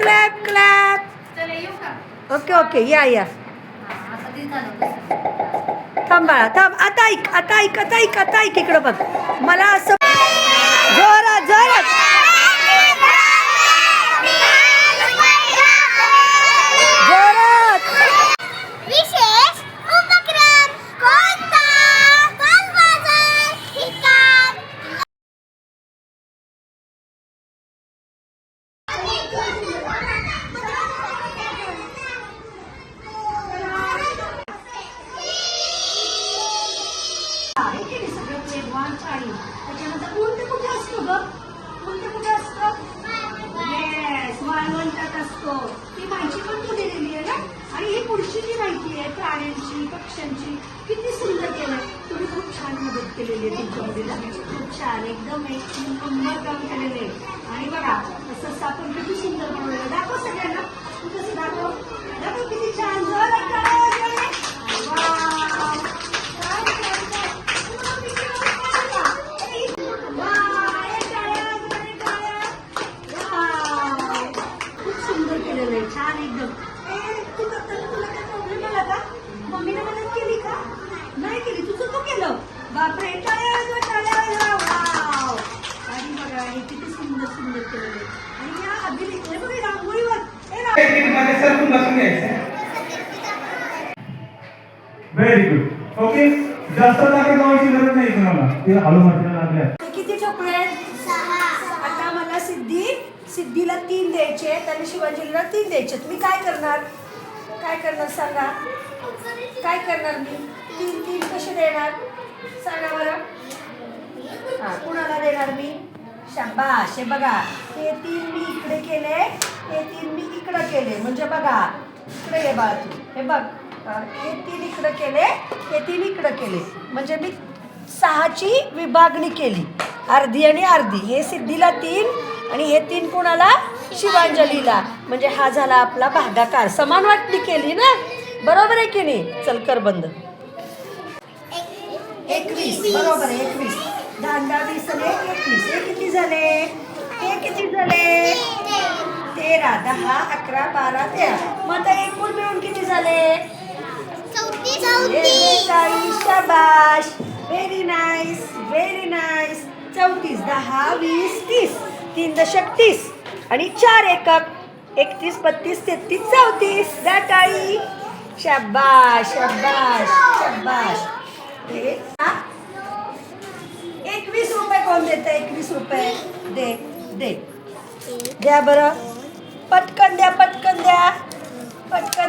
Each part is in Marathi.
Clap clap. ओके ओके, या. थांब बाळा, थांब. आता ऐक इकडं बघ. मला असं जोरात जोरात. विशेष उपक्रम कोणता? त्याच्यानंतर उलट कुठे असतो ग? उलट कुठे असतो? येस, वाळवंटात असतो. ती माहिती पण तू दिलेली आहे ना. आणि ही पुढची जी माहिती आहे प्राण्यांची, पक्ष्यांची, किती सुंदर केलं. तुम्ही खूप छान मदत केलेली आहे तुमच्यामध्ये. खूप छान, एकदम एक नंबर काम केलेलं आहे. आणि बघा असं आपण किती सुंदर बनवलेलं. दाखव सगळ्यांना. तू कसं दाखव किती छान. छान एकदम. तुला काय प्रॉब्लेम आला का? मम्मीने मदत केली का? नाही केली. तुझं तू केलं. बापरे, आणि बघा हे किती सुंदर सुंदर केलेलं आहे. आणि या अभिनेत्री बघा रांगोळीवर व्हेरी गुड. ओके, जास्त जागा लावायची गरज नाही तुम्हाला. ते हळू म्हटलं लागल्या. किती ठोकळे? आता मला सिद्धीला 3 द्यायचे आणि शिवाजीला 3 द्यायचे. मी काय करणार सांगा. काय करणार मी? 3 कसे देणार सांगा बरं. कुणाला देणार मी? शाबाश. हे बघा, हे 3 मी इकडे केले, हे 3 मी इकडे केले. म्हणजे बघा इकडे ये बाळा तू. हे बघ, हे 3 इकडे केले, हे 3 इकडे केले. म्हणजे मी 6ची विभागणी केली, अर्धी आणि अर्धी. हे सिद्धीला 3 आणि हे 3 कोणाला? शिवांजलीला. म्हणजे हा झाला आपला भागाकार. समान वाटणी केली ना, बरोबर आहे की नाही? चल कर बंद. 21 बरोबर आहे. 21 10 20 आणि 21 हे किती झाले? हे किती झाले? 13 10 11 12 13. मग आता एकूण मिळून किती झाले? 34. शाबाश. Very nice, very nice. 34 10 20 30. 3 दशक 30 आणि 4 एकक 31 32 33 34. द्या टाळी. शाबाश शाबाश शाबाश. 21 रुपये कोण देतं? 21 रुपये दे द्या बरं. पटकन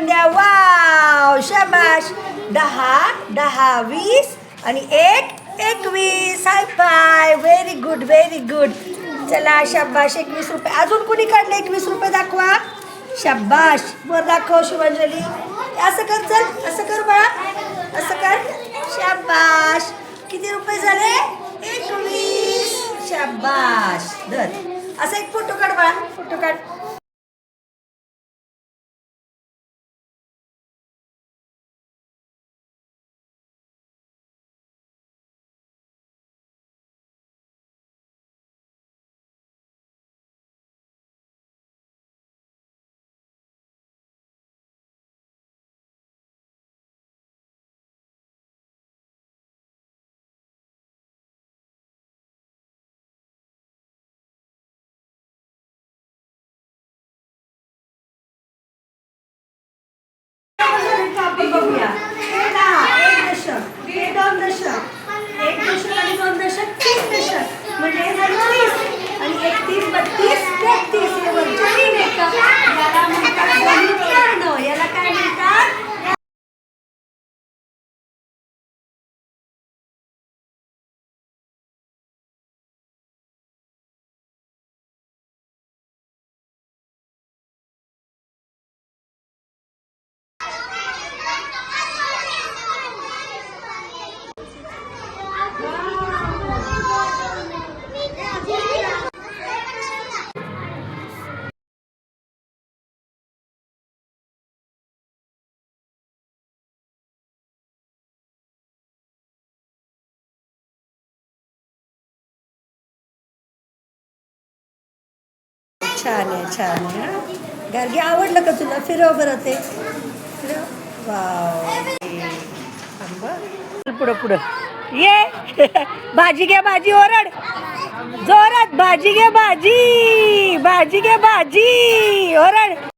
द्या. वाव शाबाश. 10 10 20 आणि 1 21. हाय फाय. Very good. चला शाबाश. 21 रुपये. अजून कुणी काढले 21 रुपये? दाखवा. शाबाश. वर दाखव शिवांजली. असं कर. चल असं कर बाळा. असं कर. शाबाश. किती रुपये झाले? 21. शाबाश. धर. असा एक फोटो काढ बाळा. फोटो काढ. बघूया. 1 दशक, 2 दशक, 1 दशक आणि 2 दशक 3 दशक. म्हणजे 30 आणि 31 32 33. हे वरच्या 3 एकक. याला म्हणतात गणित करणं. याला काय म्हणतात? छान आहे. गार्गी आवडलं का तुला? फिरव बरं ते. फिरव. वाव. पुढं पुढं ये. भाजी घे, भाजी ओरड जोरात. भाजी घे, भाजी. भाजी घे, भाजी ओरड.